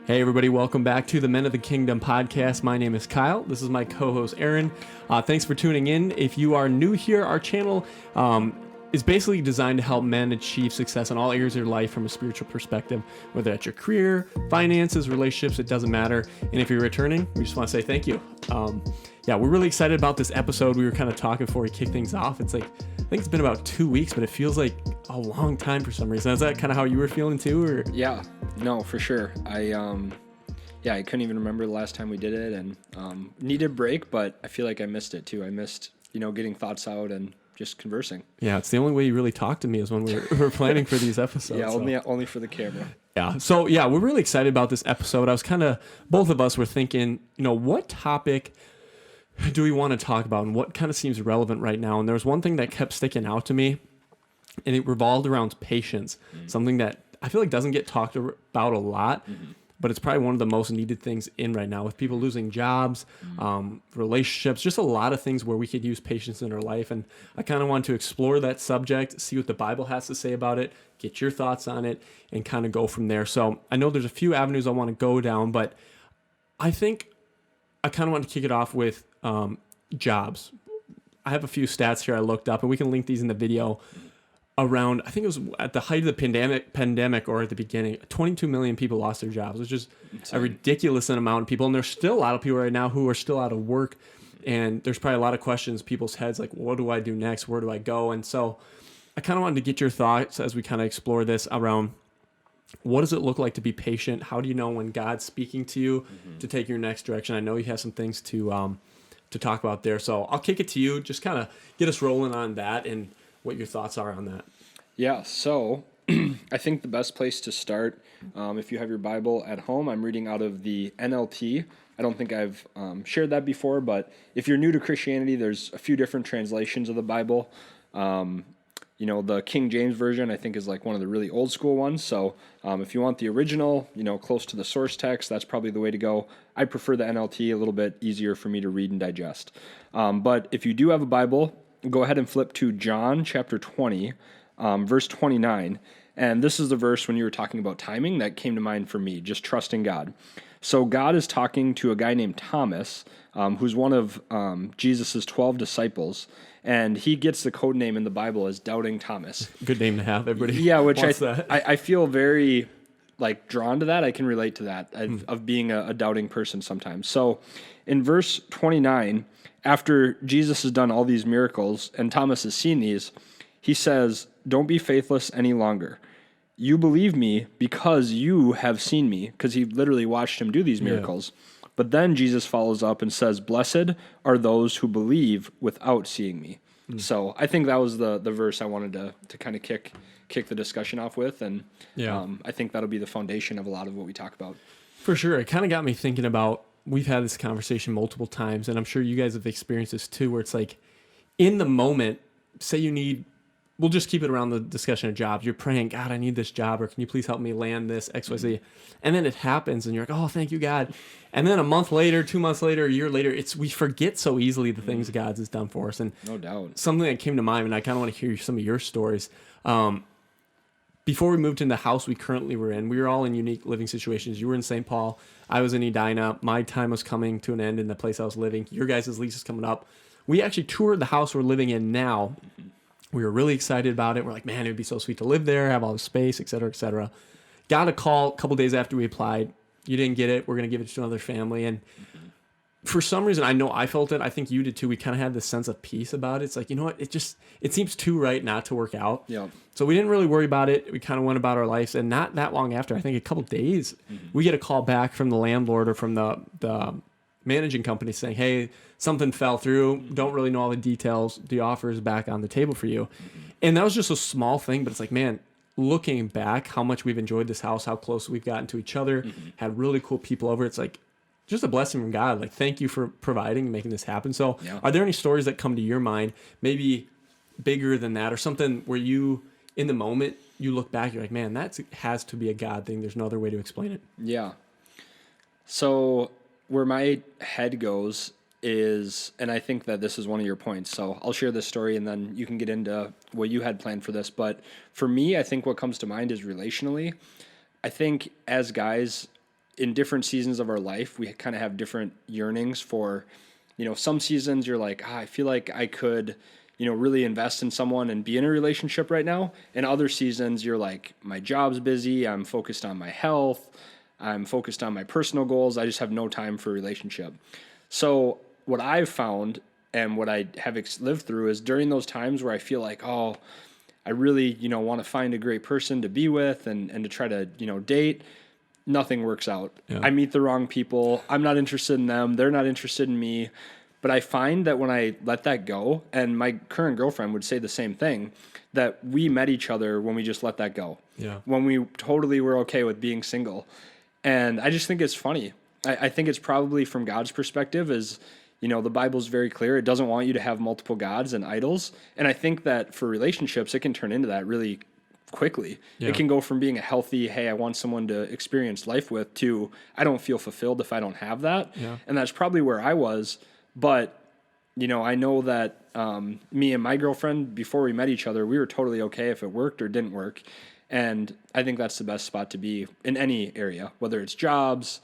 Hey everybody, welcome back to the Men of the Kingdom podcast. My name is Kyle. This is my co-host Aaron. Thanks for tuning in. If you are new here, our channel is basically designed to help men achieve success in all areas of your life from a spiritual perspective, whether that's your career, finances, relationships, it doesn't matter. And if you're returning, we just want to say thank you. We're really excited about this episode. We were kind of talking before we kick things off. It's like, I think it's been about 2 weeks, but it feels like a long time for some reason. Is that kind of how you were feeling too? Or? Yeah, no, for sure. I couldn't even remember the last time we did it, and needed a break, but I feel like I missed it too. I missed, getting thoughts out and just conversing. Yeah, it's the only way you really talk to me is when we're planning for these episodes. Yeah, only for the camera. Yeah, so we're really excited about this episode. I was both of us were thinking, what topic do we want to talk about and what kind of seems relevant right now? And there was one thing that kept sticking out to me, and it revolved around patience, something that I feel like doesn't get talked about a lot, but it's probably one of the most needed things in right now with people losing jobs, relationships, just a lot of things where we could use patience in our life. And I kind of want to explore that subject, see what the Bible has to say about it, get your thoughts on it, and kind of go from there. So I know there's a few avenues I want to go down, but I think I kind of want to kick it off with jobs. I have a few stats here I looked up, and we can link these in the video. Around, I think it was at the height of the pandemic or at the beginning, 22 million people lost their jobs, which is a ridiculous amount of people. And there's still a lot of people right now who are still out of work. And there's probably a lot of questions in people's heads, like, what do I do next? Where do I go? And so I kind of wanted to get your thoughts as we kind of explore this around what does it look like to be patient? How do you know when God's speaking to you to take your next direction? I know you have some things to talk about there. So I'll kick it to you. Just kind of get us rolling on that and what your thoughts are on that. Yeah, so I think the best place to start, if you have your Bible at home, I'm reading out of the NLT. I don't think I've shared that before, but if you're new to Christianity, there's a few different translations of the Bible. The King James Version, I think, is like one of the really old school ones. So if you want the original, close to the source text, that's probably the way to go. I prefer the NLT, a little bit easier for me to read and digest. But if you do have a Bible, go ahead and flip to John chapter 20, verse 29. And this is the verse when you were talking about timing that came to mind for me, just trusting God. So God is talking to a guy named Thomas, who's one of Jesus' 12 disciples. And he gets the code name in the Bible as Doubting Thomas. Good name to have, everybody. Yeah, which I feel very drawn to that. I can relate to that of being a doubting person sometimes. So in verse 29, after Jesus has done all these miracles and Thomas has seen these, he says, "Don't be faithless any longer. You believe me because you have seen me," because he literally watched him do these miracles. Yeah. But then Jesus follows up and says, "Blessed are those who believe without seeing me." So I think that was the verse I wanted to kind of kick the discussion off with. And I think that'll be the foundation of a lot of what we talk about. For sure. It kind of got me thinking about, we've had this conversation multiple times, and I'm sure you guys have experienced this too, where it's like in the moment, say we'll just keep it around the discussion of jobs. You're praying, God, I need this job, or can you please help me land this XYZ? And then it happens and you're like, oh, thank you, God. And then a month later, 2 months later, a year later, we forget so easily the things God has done for us. And no doubt. Something that came to mind, and I kind of want to hear some of your stories. Before we moved into the house we currently were in, we were all in unique living situations. You were in St. Paul. I was in Edina. My time was coming to an end in the place I was living. Your guys' lease is coming up. We actually toured the house we're living in now. We were really excited about it. We're like, man, it would be so sweet to live there, have all the space, et cetera, et cetera. Got a call a couple days after we applied. You didn't get it. We're going to give it to another family. And for some reason, I know I felt it. I think you did too. We kind of had this sense of peace about it. It's like, you know what? It seems too right not to work out. Yeah. So we didn't really worry about it. We kind of went about our lives. And not that long after, I think a couple days, we get a call back from the landlord or from the managing company saying, hey, something fell through. Don't really know all the details. The offer is back on the table for you. And that was just a small thing, but it's like, man, looking back, how much we've enjoyed this house, how close we've gotten to each other, had really cool people over. It's like just a blessing from God. Like, thank you for providing and making this happen. So Are there any stories that come to your mind, maybe bigger than that, or something where you, in the moment, you look back, you're like, man, that has to be a God thing. There's no other way to explain it. Yeah. So where my head goes is, and I think that this is one of your points, so I'll share this story and then you can get into what you had planned for this. But for me, I think what comes to mind is relationally. I think as guys, in different seasons of our life, we kind of have different yearnings for, some seasons you're like, I feel like I could, really invest in someone and be in a relationship right now. And other seasons you're like, my job's busy. I'm focused on my health. I'm focused on my personal goals. I just have no time for a relationship. So what I've found and what I have lived through is during those times where I feel like, oh, I really, want to find a great person to be with and to try to, date, nothing works out. Yeah. I meet the wrong people. I'm not interested in them. They're not interested in me. But I find that when I let that go, and my current girlfriend would say the same thing, that we met each other when we just let that go. Yeah. When we totally were okay with being single. And I just think it's funny. I think it's probably from God's perspective is, the Bible's very clear. It doesn't want you to have multiple gods and idols. And I think that for relationships, it can turn into that really quickly. Yeah. It can go from being a healthy, hey, I want someone to experience life with, to I don't feel fulfilled if I don't have that. Yeah. And that's probably where I was. But, I know that me and my girlfriend, before we met each other, we were totally okay if it worked or didn't work. And I think that's the best spot to be in any area, whether it's jobs,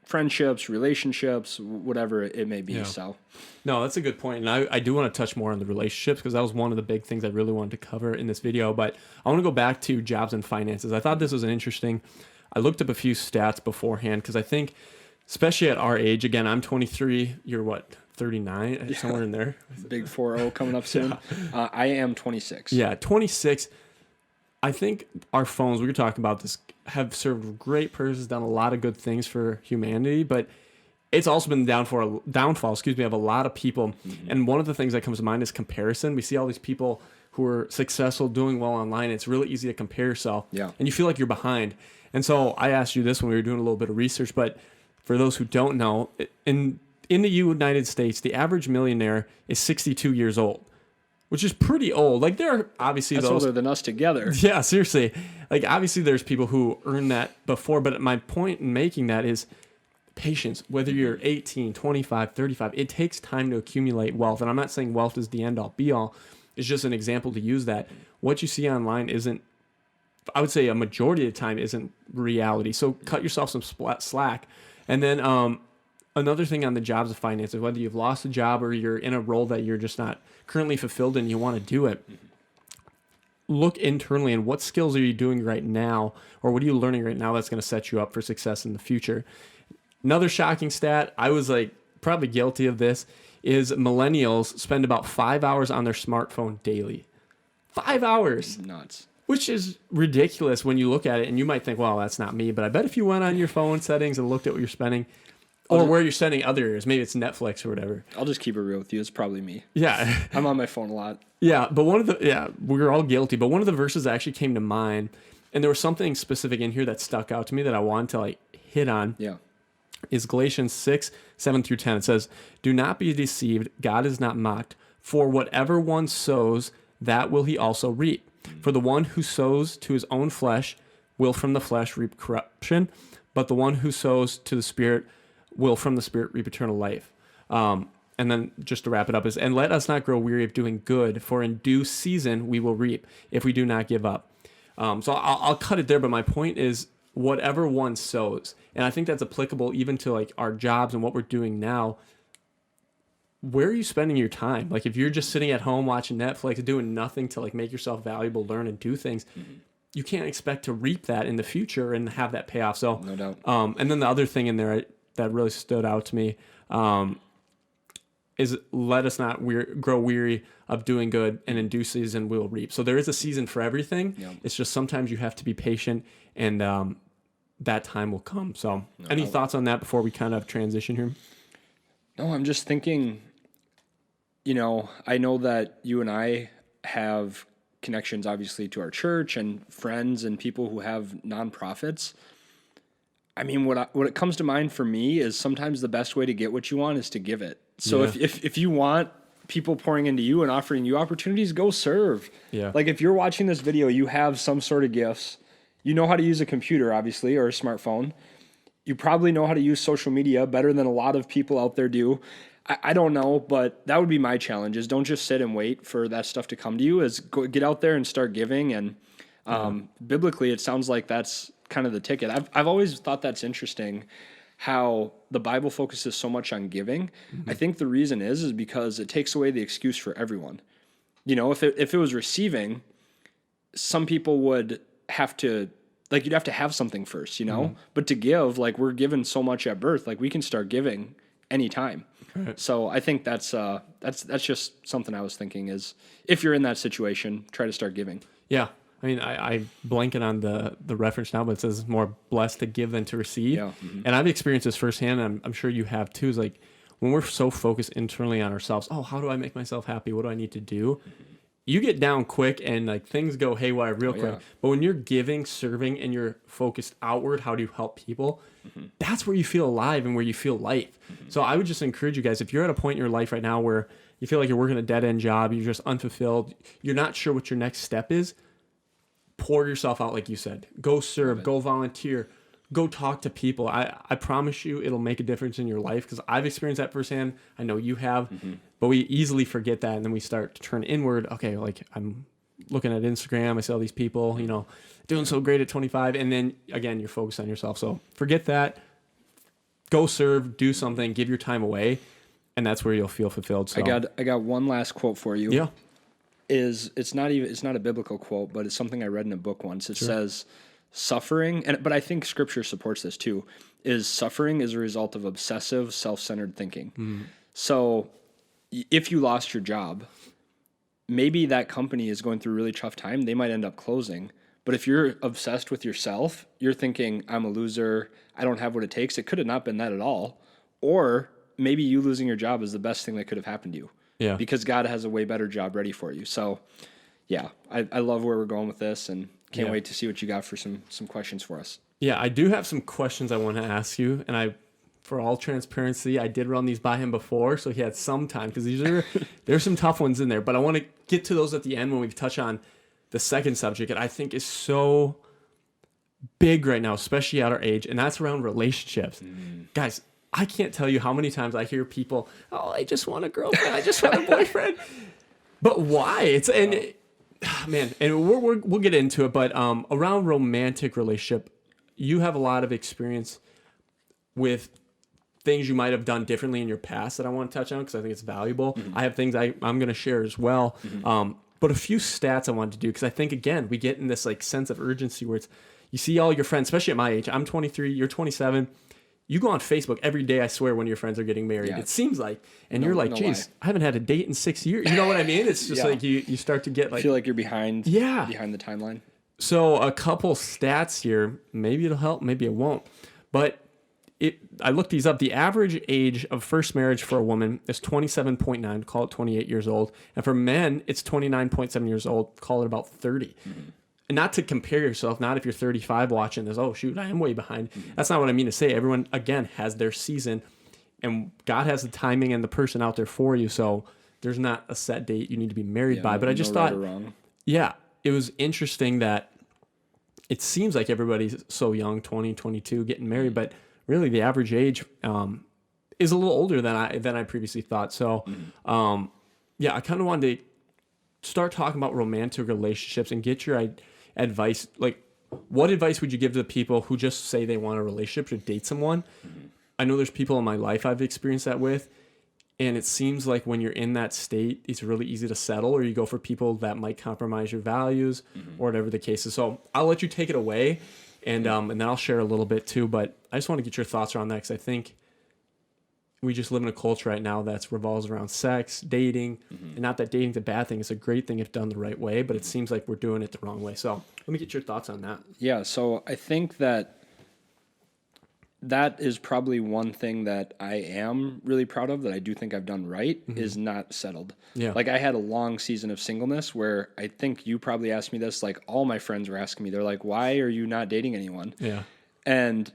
friendships, relationships, whatever it may be. Yeah. So, no, that's a good point. And I do want to touch more on the relationships because that was one of the big things I really wanted to cover in this video. But I want to go back to jobs and finances. I thought this was I looked up a few stats beforehand because I think, especially at our age, again, I'm 23, you're what, 39, yeah. Somewhere in there? Big 4-0 coming up soon. Yeah. I am 26. Yeah, 26. I think our phones, we were talking about this, have served great purposes, done a lot of good things for humanity, but it's also been the downfall of a lot of people. Mm-hmm. And one of the things that comes to mind is comparison. We see all these people who are successful, doing well online. It's really easy to compare yourself. Yeah. And you feel like you're behind. And so I asked you this when we were doing a little bit of research, but for those who don't know, in the United States, the average millionaire is 62 years old, which is pretty old. Like, there are obviously That's older than us together. Yeah, seriously. Like, obviously there's people who earned that before, but my point in making that is patience. Whether you're 18, 25, 35, it takes time to accumulate wealth. And I'm not saying wealth is the end-all, be-all. It's just an example to use that. What you see online isn't, I would say a majority of the time, isn't reality. So cut yourself some slack. And then another thing on the jobs and finances, whether you've lost a job or you're in a role that you're just not currently fulfilled in and you want to do it, look internally and what skills are you doing right now, or what are you learning right now that's going to set you up for success in the future. Another shocking stat, I was like probably guilty of this, is millennials spend about 5 hours on their smartphone daily. 5 hours. Nuts. Which is ridiculous when you look at it, and you might think, well, that's not me. But I bet if you went on your phone settings and looked at what you're spending, or where you're spending other areas, maybe it's Netflix or whatever. I'll just keep it real with you. It's probably me. Yeah. I'm on my phone a lot. Yeah, but we're all guilty. But one of the verses that actually came to mind, and there was something specific in here that stuck out to me that I wanted to hit on. Yeah. Is Galatians 6:7-10. It says, "Do not be deceived. God is not mocked. For whatever one sows, that will he also reap. For the one who sows to his own flesh will from the flesh reap corruption, but the one who sows to the Spirit will from the Spirit reap eternal life." And then just to wrap it up is, "And let us not grow weary of doing good, for in due season we will reap, if we do not give up." So I'll cut it there, but my point is whatever one sows, and I think that's applicable even to our jobs and what we're doing now. Where are you spending your time? Like, if you're just sitting at home watching Netflix, doing nothing to make yourself valuable, learn and do things, you can't expect to reap that in the future and have that payoff. So, no doubt. And then the other thing in there that really stood out to me is, let us not grow weary of doing good, and in due season we will reap. So there is a season for everything. Yep. It's just sometimes you have to be patient, and that time will come. So any thoughts on that before we kind of transition here? No, I'm just thinking, I know that you and I have connections, obviously, to our church and friends and people who have nonprofits. I mean, what it comes to mind for me is sometimes the best way to get what you want is to give it. So if you want people pouring into you and offering you opportunities, go serve. Yeah. Like, if you're watching this video, you have some sort of gifts. You know how to use a computer, obviously, or a smartphone. You probably know how to use social media better than a lot of people out there do. I don't know, but that would be my challenge, is don't just sit and wait for that stuff to come to you, is get out there and start giving. And biblically, it sounds like that's kind of the ticket. I've always thought that's interesting how the Bible focuses so much on giving. I think the reason is because it takes away the excuse for everyone. You know, if it was receiving, some people would have to, like, you'd have to have something first, you know? But to give, like, we're given so much at birth, like, we can start giving anytime. Right. So I think that's just something I was thinking is, if you're in that situation, try to start giving. Yeah. I mean, I blanking on the reference now, but it says more blessed to give than to receive. Yeah. And I've experienced this firsthand, and I'm sure you have too, is like, when we're so focused internally on ourselves, oh, how do I make myself happy? What do I need to do? You get down quick and like things go haywire real quick. Yeah. But when you're giving, serving, and you're focused outward, how do you help people? That's where you feel alive and where you feel life. So I would just encourage you guys, if you're at a point in your life right now where you feel like you're working a dead-end job, you're just unfulfilled, you're not sure what your next step is, pour yourself out like you said. Go serve, go volunteer, go talk to people. I promise you it'll make a difference in your life, because I've experienced that firsthand. I know you have, but we easily forget that, and then we start to turn inward. Okay, like I'm looking at Instagram, I see all these people, you know, doing so great at 25, and then again, you're focused on yourself. So forget that. Go serve, do something, give your time away, and that's where you'll feel fulfilled. So I got one last quote for you. Yeah. It's not a biblical quote, but it's something I read in a book once. It says, suffering, but I think scripture supports this too, is suffering is a result of obsessive, self-centered thinking. So if you lost your job, maybe that company is going through a really tough time. They might end up closing. But if you're obsessed with yourself, you're thinking, I'm a loser, I don't have what it takes. It could have not been that at all. Or maybe you losing your job is the best thing that could have happened to you. Yeah. Because God has a way better job ready for you. So yeah, I love where we're going with this, and can't wait to see what you got for some questions for us. Yeah, I do have some questions I want to ask you, and for all transparency, I did run these by him before, so he had some time, because there's some tough ones in there, but I want to get to those at the end when we touch on the second subject that I think is so big right now, especially at our age, and that's around relationships. Guys, I can't tell you how many times I hear people, oh, I just want a girlfriend, I just want a boyfriend. But why? Man, and we'll get into it, but around romantic relationship, you have a lot of experience with things you might have done differently in your past that I want to touch on, because I think it's valuable. I have things I'm going to share as well. But a few stats I wanted to do, because I think, again, we get in this like sense of urgency where you see all your friends, especially at my age. I'm 23, you're 27. You go on Facebook every day, I swear, when your friends are getting married. Yeah. It seems like. And you're like, geez, I haven't had a date in 6 years. You know what I mean? It's just like you start to get like... I feel like you're behind the timeline. So a couple stats here. Maybe it'll help, maybe it won't. But I looked these up. The average age of first marriage for a woman is 27.9, call it 28 years old. And for men, it's 29.7 years old, call it about 30. And not to compare yourself, not if you're 35 watching this, oh, shoot, I am way behind. That's not what I mean to say. Everyone, again, has their season, and God has the timing and the person out there for you. So there's not a set date you need to be married by. But I just thought, it was interesting that it seems like everybody's so young, 20, 22, getting married, but really the average age is a little older than I previously thought. So, I kind of wanted to start talking about romantic relationships and get your advice. Like, what advice would you give to the people who just say they want a relationship to date someone? I know there's people in my life I've experienced that with, and it seems like when you're in that state, it's really easy to settle, or you go for people that might compromise your values or whatever the case is. So I'll let you take it away, and then I'll share a little bit too, but I just want to get your thoughts around that, because I think we just live in a culture right now that revolves around sex, dating, and not that dating's a bad thing. It's a great thing if done the right way, but it seems like we're doing it the wrong way. So let me get your thoughts on that. Yeah, so I think that is probably one thing that I am really proud of, that I do think I've done right, is not settled. Yeah. Like, I had a long season of singleness where I think you probably asked me this, like all my friends were asking me, they're like, why are you not dating anyone? Yeah. And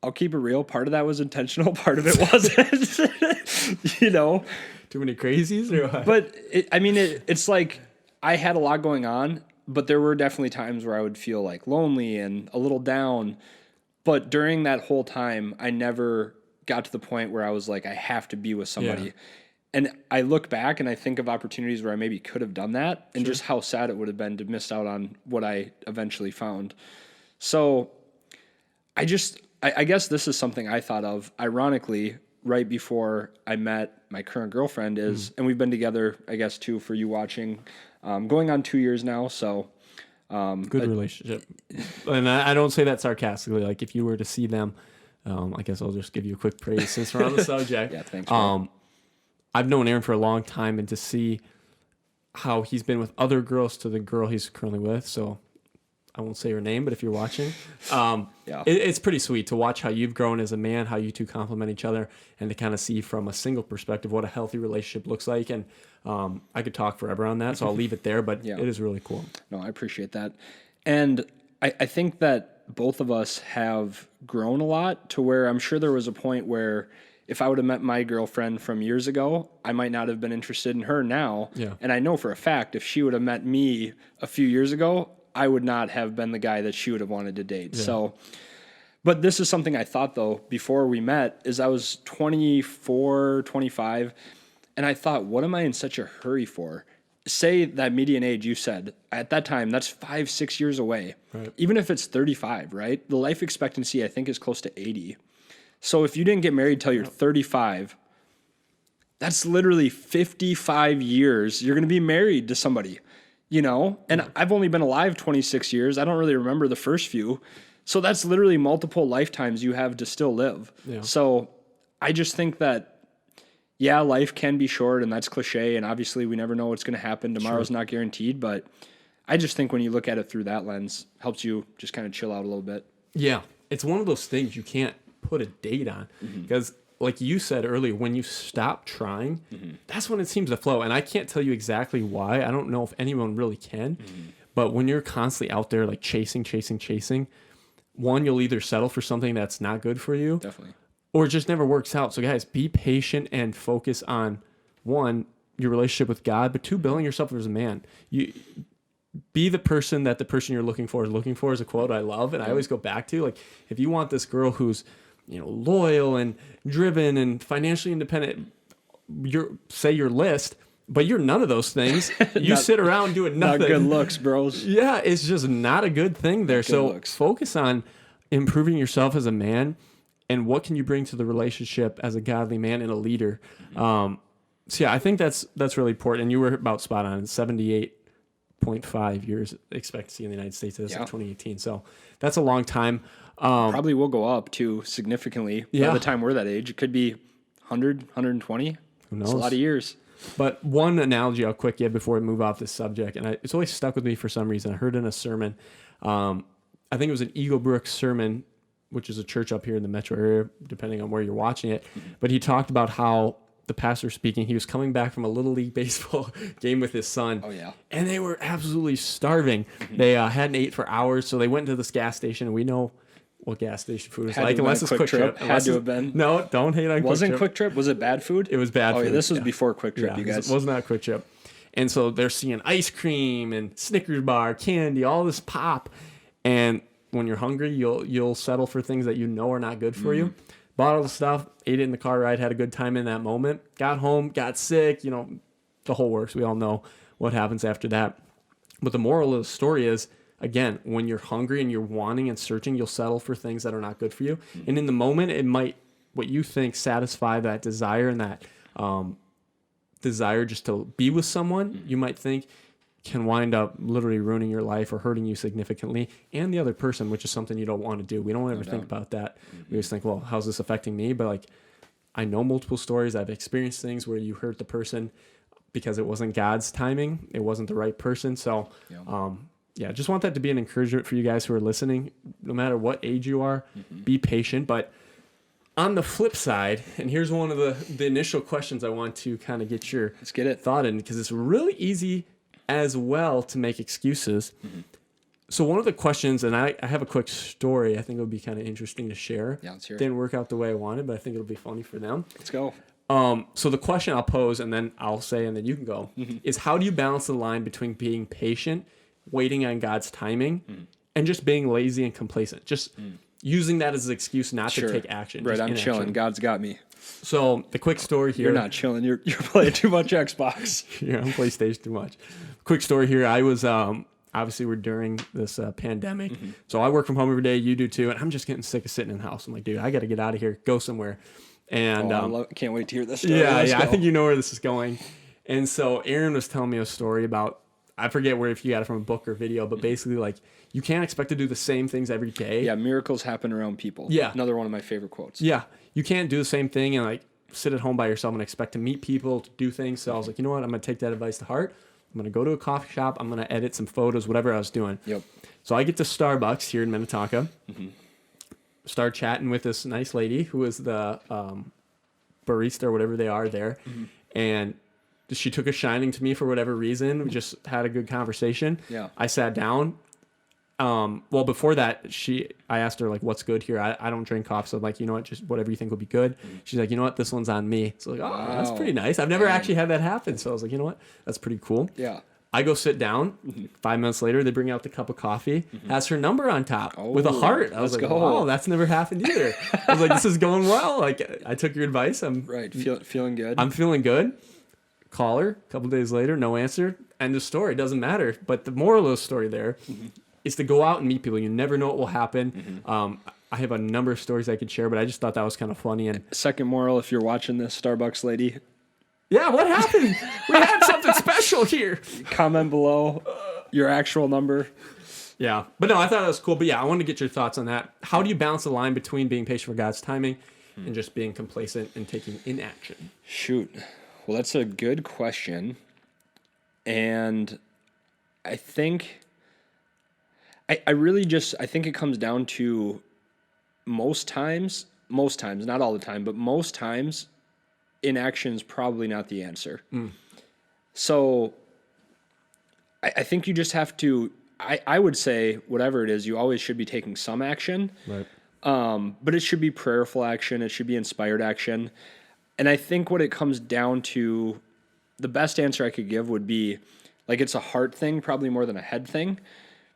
I'll keep it real. Part of that was intentional. Part of it wasn't, you know. Too many crazies? Or what? But, it's like I had a lot going on, but there were definitely times where I would feel like lonely and a little down. But during that whole time, I never got to the point where I was like, I have to be with somebody. Yeah. And I look back and I think of opportunities where I maybe could have done that, and just how sad it would have been to miss out on what I eventually found. So I guess this is something I thought of ironically right before I met my current girlfriend and we've been together, I guess too, for you watching, going on 2 years now. So, good relationship. And I don't say that sarcastically. Like if you were to see them, I guess I'll just give you a quick praise since we're on the subject. Yeah, thanks. I've known Aaron for a long time, and to see how he's been with other girls to the girl he's currently with. So I won't say her name, but if you're watching, it's pretty sweet to watch how you've grown as a man, how you two complement each other, and to kind of see from a single perspective what a healthy relationship looks like. And I could talk forever on that, so I'll leave it there, but it is really cool. No, I appreciate that. And I think that both of us have grown a lot to where I'm sure there was a point where if I would have met my girlfriend from years ago, I might not have been interested in her now. Yeah. And I know for a fact if she would have met me a few years ago, I would not have been the guy that she would have wanted to date. Yeah. So, but this is something I thought though, before we met, is I was 24, 25, and I thought, what am I in such a hurry for? Say that median age you said, at that time, that's 5-6 years away. Right. Even if it's 35, right? The life expectancy, I think, is close to 80. So if you didn't get married till you're 35, that's literally 55 years you're going to be married to somebody, you know? And I've only been alive 26 years. I don't really remember the first few. So that's literally multiple lifetimes you have to still live. Yeah. So I just think that, yeah, life can be short, and that's cliche, and obviously we never know what's going to happen. Tomorrow's not guaranteed, but I just think when you look at it through that lens, helps you just kind of chill out a little bit. Yeah. It's one of those things you can't put a date on because like you said earlier, when you stop trying, that's when it seems to flow. And I can't tell you exactly why. I don't know if anyone really can, but when you're constantly out there like chasing, one, you'll either settle for something that's not good for you. Definitely. Or it just never works out. So guys, be patient and focus on one, your relationship with God, but two, building yourself as a man. You be the person that the person you're looking for is a quote I love. And I always go back to, like, if you want this girl who's, you know, loyal and driven and financially independent, say your list, but you're none of those things. You sit around doing nothing. Not good looks, bros. Yeah, it's just not a good thing there. So focus on improving yourself as a man and what can you bring to the relationship as a godly man and a leader. So yeah, I think that's really important. And you were about spot on. 78.5 years expectancy in the United States as of 2018. So that's a long time. Probably will go up too significantly by the time we're that age. It could be 100, 120. Who knows? It's a lot of years. But one analogy I'll quick give before we move off this subject, and it's always stuck with me for some reason. I heard in a sermon, I think it was an Eagle Brook sermon, which is a church up here in the metro area, depending on where you're watching it. But he talked about how the pastor speaking, he was coming back from a Little League baseball game with his son. Oh, yeah. And they were absolutely starving. They hadn't ate for hours, so they went to this gas station, and we know what gas station food is like, unless it's Quick Trip. Had to have been. No, don't hate on Quick Trip. Wasn't Quick Trip? Was it bad food? It was bad food. Oh, yeah, this was before Quick Trip, you guys. It was not Quick Trip. And so they're seeing ice cream and Snickers bar, candy, all this pop. And when you're hungry, you'll settle for things that you know are not good for you. Bought all the stuff, ate it in the car ride, had a good time in that moment. Got home, got sick, you know, the whole works. We all know what happens after that. But the moral of the story is, again, when you're hungry and you're wanting and searching, you'll settle for things that are not good for you. And in the moment, it might, what you think, satisfy that desire and that desire just to be with someone, you might think can wind up literally ruining your life or hurting you significantly and the other person, which is something you don't want to do. We don't ever think about that. We just think, well, how's this affecting me? But like, I know multiple stories. I've experienced things where you hurt the person because it wasn't God's timing. It wasn't the right person. So, yeah, just want that to be an encouragement for you guys who are listening. No matter what age you are, be patient. But on the flip side, and here's one of the initial questions I want to kind of get your thought in, because it's really easy as well to make excuses. So one of the questions, and I have a quick story I think it would be kind of interesting to share. Yeah, let's hear it. Didn't work out the way I wanted, but I think it'll be funny for them. Let's go. So the question I'll pose, and then I'll say, and then you can go, is how do you balance the line between being patient, waiting on God's timing, and just being lazy and complacent? Just using that as an excuse not to take action. Right, I'm chilling. God's got me. So the quick story here. You're not chilling. You're playing too much Xbox. Yeah, I'm PlayStation too much. Quick story here. I was obviously we're during this pandemic. So I work from home every day. You do too. And I'm just getting sick of sitting in the house. I'm like, dude, I got to get out of here, go somewhere. And can't wait to hear this story. yeah, Let's I go. think you know where this is going. And so Aaron was telling me a story about, I forget where, if you got it from a book or video, but basically like you can't expect to do the same things every day. Yeah, miracles happen around people. Yeah. Another one of my favorite quotes. Yeah. You can't do the same thing and like sit at home by yourself and expect to meet people, to do things. So I was like, you know what? I'm going to take that advice to heart. I'm going to go to a coffee shop. I'm going to edit some photos, whatever I was doing. Yep. So I get to Starbucks here in Minnetonka, start chatting with this nice lady who is the barista or whatever they are there. And she took a shining to me for whatever reason. We just had a good conversation. Yeah. I sat down. Well, before that, I asked her like, what's good here? I don't drink coffee. So I'm like, you know what, just whatever you think will be good. She's like, you know what, this one's on me. So like, oh, that's pretty nice. I've never actually had that happen. So I was like, you know what, that's pretty cool. Yeah. I go sit down. 5 minutes later, they bring out the cup of coffee, has her number on top with a heart. I was like, wow, that's never happened either. I was like, this is going well. Like, I took your advice. I'm feeling good. I'm feeling good. Call her a couple days later, no answer. End of story. Doesn't matter. But the moral of the story there is to go out and meet people. You never know what will happen. I have a number of stories I could share, but I just thought that was kind of funny. And second moral, if you're watching this, Starbucks lady, yeah, what happened? We had something special here. Comment below your actual number. Yeah. But no, I thought that was cool. But yeah, I wanted to get your thoughts on that. How do you balance the line between being patient for God's timing and just being complacent and taking inaction? Shoot. Well, that's a good question. And I think I think it comes down to most times, not all the time, but most times, inaction is probably not the answer. So I think you just have to, I would say, whatever it is, you always should be taking some action. Right. But it should be prayerful action. It should be inspired action. And I think what it comes down to, the best answer I could give would be, like, it's a heart thing, probably more than a head thing.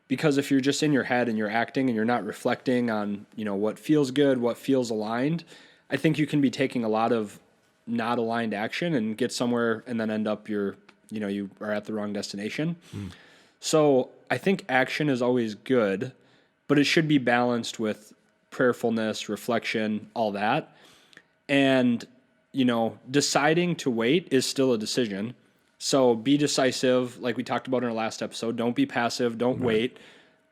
Because if you're just in your head and you're acting and you're not reflecting on, what feels good, what feels aligned, I think you can be taking a lot of not aligned action and get somewhere and then end up you are at the wrong destination. So I think action is always good, but it should be balanced with prayerfulness, reflection, all that. And, deciding to wait is still a decision. So be decisive, like we talked about in our last episode. Don't be passive, don't wait.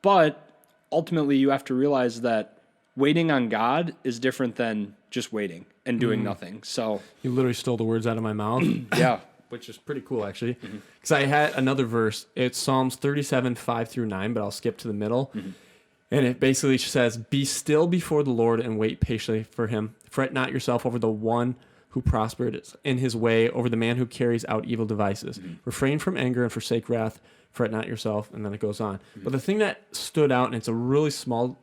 But ultimately, you have to realize that waiting on God is different than just waiting and doing nothing. So you literally stole the words out of my mouth. Yeah. Which is pretty cool, actually. Because I had another verse. It's Psalms 37, 5-9, but I'll skip to the middle. And it basically says, be still before the Lord and wait patiently for him. Fret not yourself over the one who prospered in his way, over the man who carries out evil devices. Refrain from anger and forsake wrath. Fret not yourself. And then it goes on. But the thing that stood out, and it's a really small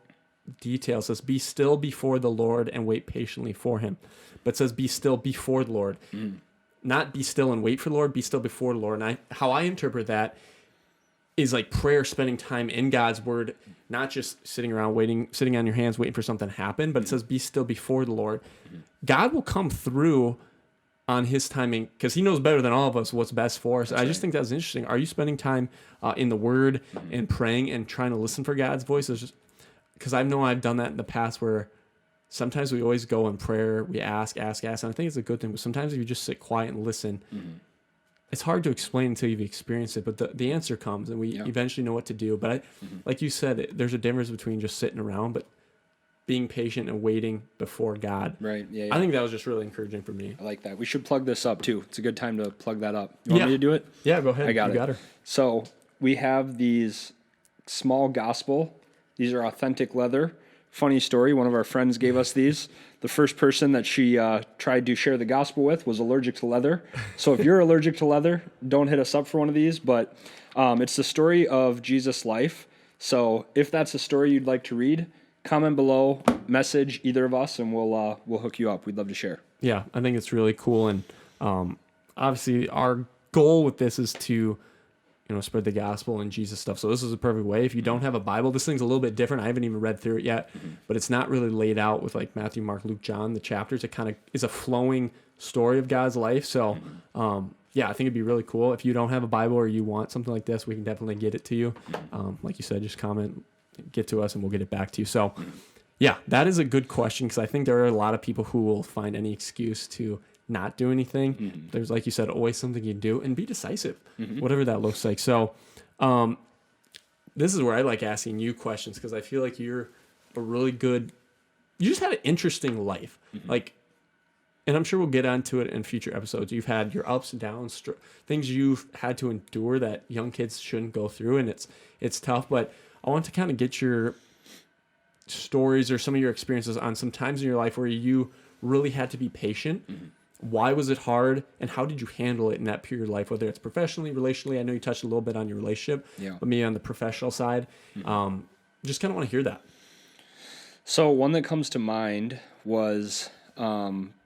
detail, says, be still before the Lord and wait patiently for him. But it says, be still before the Lord. Not be still and wait for the Lord, be still before the Lord. And how I interpret that is like prayer, spending time in God's word, not just sitting around waiting, sitting on your hands, waiting for something to happen, but it says be still before the Lord. God will come through on his timing because he knows better than all of us what's best for us. I just think that's interesting. Are you spending time in the word and praying and trying to listen for God's voice? Because I know I've done that in the past where sometimes we always go in prayer, we ask, and I think it's a good thing, but sometimes if you just sit quiet and listen, it's hard to explain until you've experienced it, but the answer comes, and we eventually know what to do. But like you said, there's a difference between just sitting around, but being patient and waiting before God. Right, yeah. I think that was just really encouraging for me. I like that. We should plug this up, too. It's a good time to plug that up. You want me to do it? Yeah, go ahead. I got you it. Got her. So we have these small gospel. These are authentic leather. Funny story, one of our friends gave us these. The first person that she tried to share the gospel with was allergic to leather. So if you're allergic to leather, don't hit us up for one of these. But it's the story of Jesus' life. So if that's a story you'd like to read, comment below, message either of us, and we'll hook you up. We'd love to share. Yeah, I think it's really cool. And obviously our goal with this is to spread the gospel and Jesus stuff. So this is a perfect way. If you don't have a Bible, this thing's a little bit different. I haven't even read through it yet, but it's not really laid out with like Matthew, Mark, Luke, John, the chapters. It kind of is a flowing story of God's life. So, yeah, I think it'd be really cool. If you don't have a Bible or you want something like this, we can definitely get it to you. Like you said, just comment, get to us, and we'll get it back to you. So, yeah, that is a good question, because I think there are a lot of people who will find any excuse to not do anything. There's, like you said, always something you do, and be decisive, whatever that looks like. So, this is where I like asking you questions, because I feel like you're a really good, you just had an interesting life. Like, and I'm sure we'll get onto it in future episodes. You've had your ups and downs, things you've had to endure that young kids shouldn't go through, and it's tough. But I want to kind of get your stories or some of your experiences on some times in your life where you really had to be patient. Why was it hard, and how did you handle it in that period of life, whether it's professionally, relationally? I know you touched a little bit on your relationship, but maybe on the professional side. Just kind of want to hear that. So one that comes to mind was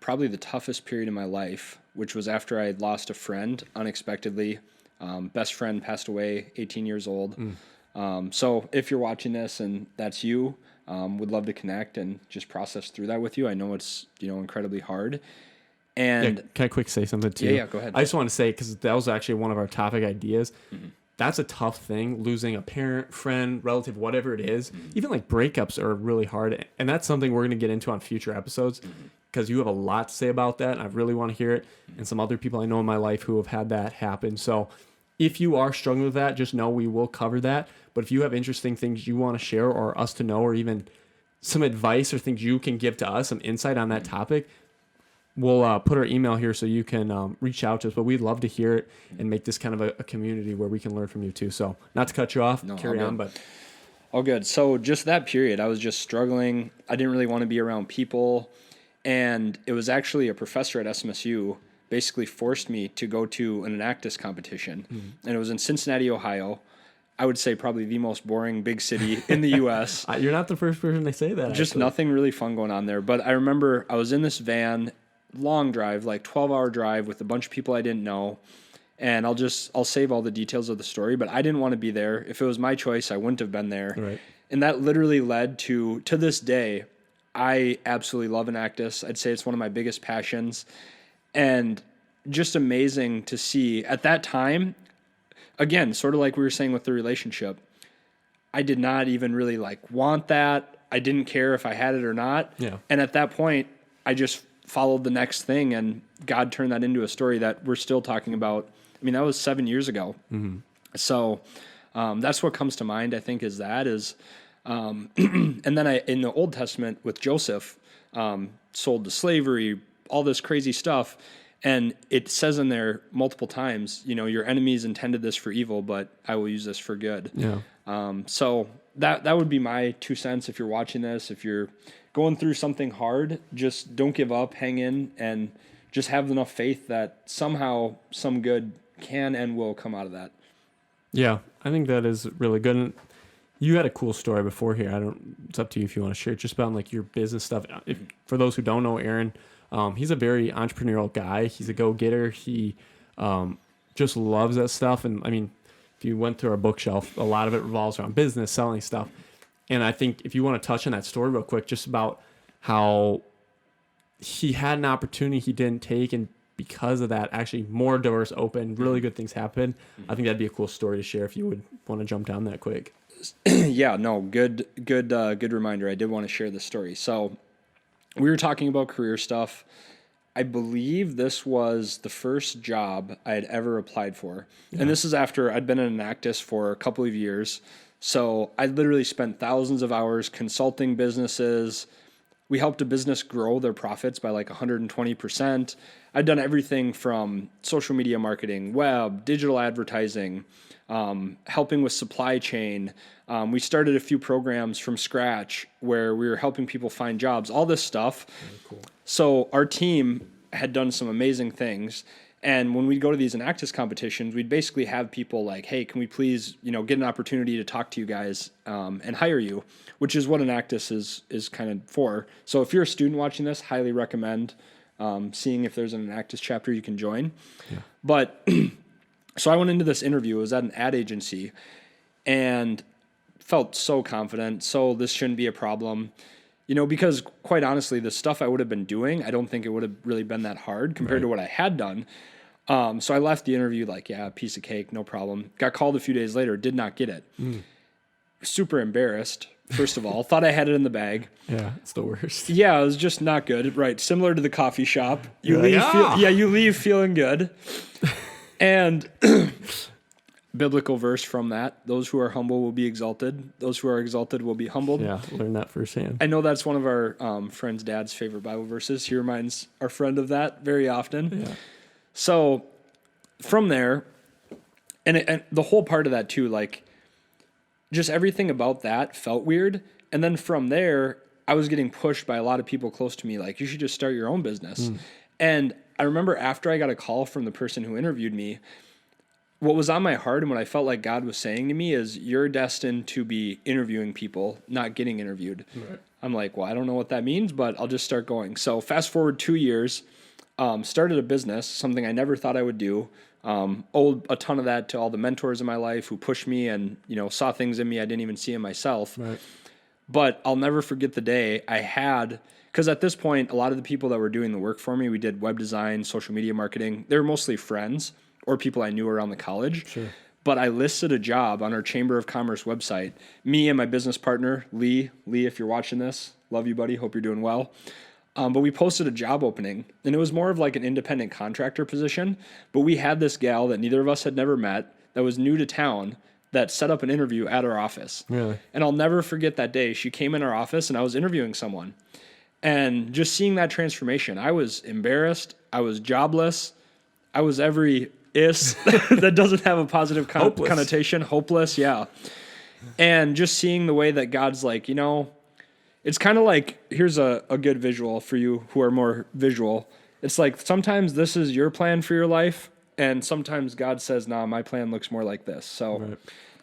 probably the toughest period in my life, which was after I had lost a friend unexpectedly. Best friend passed away, 18 years old. So if you're watching this and that's you, would love to connect and just process through that with you. I know it's, incredibly hard. And can I quick say something too? Yeah, go ahead. I just want to say, because that was actually one of our topic ideas. That's a tough thing, losing a parent, friend, relative, whatever it is. Even like breakups are really hard. And that's something we're going to get into on future episodes, because you have a lot to say about that. And I really want to hear it. And some other people I know in my life who have had that happen. So if you are struggling with that, just know we will cover that. But if you have interesting things you want to share, or us to know, or even some advice or things you can give to us, some insight on that topic, we'll put our email here so you can reach out to us. But we'd love to hear it and make this kind of a community where we can learn from you too. So not to cut you off, carry on, but all good. So just that period, I was just struggling. I didn't really want to be around people. And it was actually a professor at SMSU basically forced me to go to an Enactus competition. And it was in Cincinnati, Ohio. I would say probably the most boring big city in the U.S. You're not the first person to say that. Just nothing really fun going on there. But I remember I was in this van, long drive, like 12-hour drive with a bunch of people I didn't know. And I'll save all the details of the story, but I didn't want to be there. If it was my choice, I wouldn't have been there. Right. And that literally led to this day, I absolutely love Enactus. I'd say it's one of my biggest passions. And just amazing to see at that time, again, sort of like we were saying with the relationship, I did not even really want that. I didn't care if I had it or not. Yeah. And at that point, I just followed the next thing, and God turned that into a story that we're still talking about. I mean, that was 7 years ago. So that's what comes to mind, I think, and then in the Old Testament with Joseph, sold to slavery, all this crazy stuff. And it says in there multiple times, your enemies intended this for evil, but I will use this for good. Yeah. So that would be my 2 cents. If you're watching this, if you're going through something hard, just don't give up, hang in, and just have enough faith that somehow some good can and will come out of that. Yeah, I think that is really good. And you had a cool story before here. It's up to you if you want to share it, just about your business stuff. For those who don't know Aaron, he's a very entrepreneurial guy. He's a go-getter. He just loves that stuff. And I mean, if you went through our bookshelf, a lot of it revolves around business, selling stuff. And I think if you want to touch on that story real quick, just about how he had an opportunity he didn't take, and because of that, actually more doors open, really good things happen. I think that'd be a cool story to share if you would want to jump down that quick. Yeah, no, good reminder. I did want to share this story. So we were talking about career stuff. I believe this was the first job I had ever applied for. Yeah. And this is after I'd been in Enactus for a couple of years. So I literally spent thousands of hours consulting businesses. We helped a business grow their profits by 120%. I'd done everything from social media marketing, web, digital advertising, helping with supply chain. We started a few programs from scratch where we were helping people find jobs, all this stuff. Very cool. So our team had done some amazing things. And when we'd go to these Enactus competitions, we'd basically have people hey, can we please, get an opportunity to talk to you guys and hire you, which is what Enactus is kind of for. So if you're a student watching this, highly recommend seeing if there's an Enactus chapter you can join. Yeah. But so I went into this interview. It was at an ad agency and felt so confident. So this shouldn't be a problem. Because quite honestly, the stuff I would have been doing, I don't think it would have really been that hard compared to what I had done. So I left the interview like, yeah, piece of cake, no problem. Got called a few days later, did not get it. Super embarrassed, first of all. Thought I had it in the bag. Yeah, it's the worst. Yeah, it was just not good. Right, similar to the coffee shop. You You're leave, like, you leave feeling good. And biblical verse from that: those who are humble will be exalted; those who are exalted will be humbled. Yeah, learn that firsthand. I know that's one of our friend's dad's favorite Bible verses. He reminds our friend of that very often. Yeah. So from there, and the whole part of that too, like just everything about that felt weird. And then from there, I was getting pushed by a lot of people close to me, like, you should just start your own business. And I remember after I got a call from the person who interviewed me, what was on my heart and what I felt like God was saying to me is, you're destined to be interviewing people, not getting interviewed. Right. I'm like, well, I don't know what that means, but I'll just start going. So fast forward 2 years, started a business, something I never thought I would do. Owed a ton of that to all the mentors in my life who pushed me and, saw things in me I didn't even see in myself. Right. But I'll never forget the day I had, because at this point, a lot of the people that were doing the work for me, we did web design, social media marketing. They were mostly friends or people I knew around the college. Sure. But I listed a job on our Chamber of Commerce website. Me and my business partner, Lee, if you're watching this, love you, buddy. Hope you're doing well. But we posted a job opening, and it was more of like an independent contractor position. But we had this gal that neither of us had never met, that was new to town, that set up an interview at our office. Really? And I'll never forget that day. She came in our office, and I was interviewing someone. And just seeing that transformation, I was embarrassed. I was jobless. I was every is that doesn't have a positive connotation. Hopeless, yeah. And just seeing the way that God's like, it's kind of like, here's a good visual for you who are more visual. It's like sometimes this is your plan for your life, and sometimes God says, nah, my plan looks more like this. So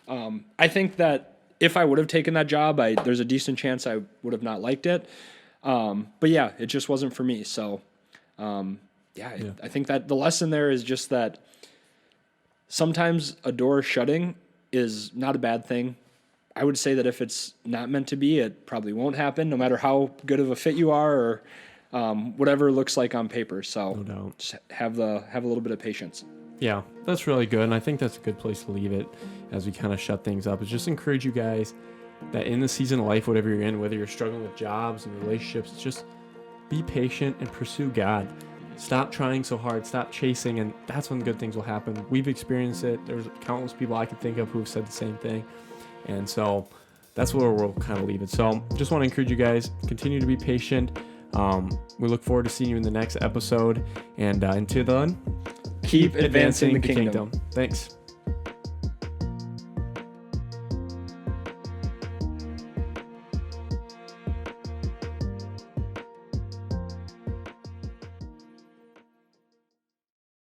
right. I think that if I would have taken that job, there's a decent chance I would have not liked it. But yeah, it just wasn't for me. So I think that the lesson there is just that sometimes a door shutting is not a bad thing. I would say that if it's not meant to be, it probably won't happen, no matter how good of a fit you are or whatever it looks like on paper. So no doubt. Just have a little bit of patience. Yeah, that's really good. And I think that's a good place to leave it as we kind of shut things up, is just encourage you guys that in the season of life, whatever you're in, whether you're struggling with jobs and relationships, just be patient and pursue God. Stop trying so hard, stop chasing, and that's when good things will happen. We've experienced it. There's countless people I could think of who have said the same thing. And so that's where we'll kind of leave it. So just want to encourage you guys, continue to be patient. We look forward to seeing you in the next episode. And until then, keep advancing the kingdom. Thanks.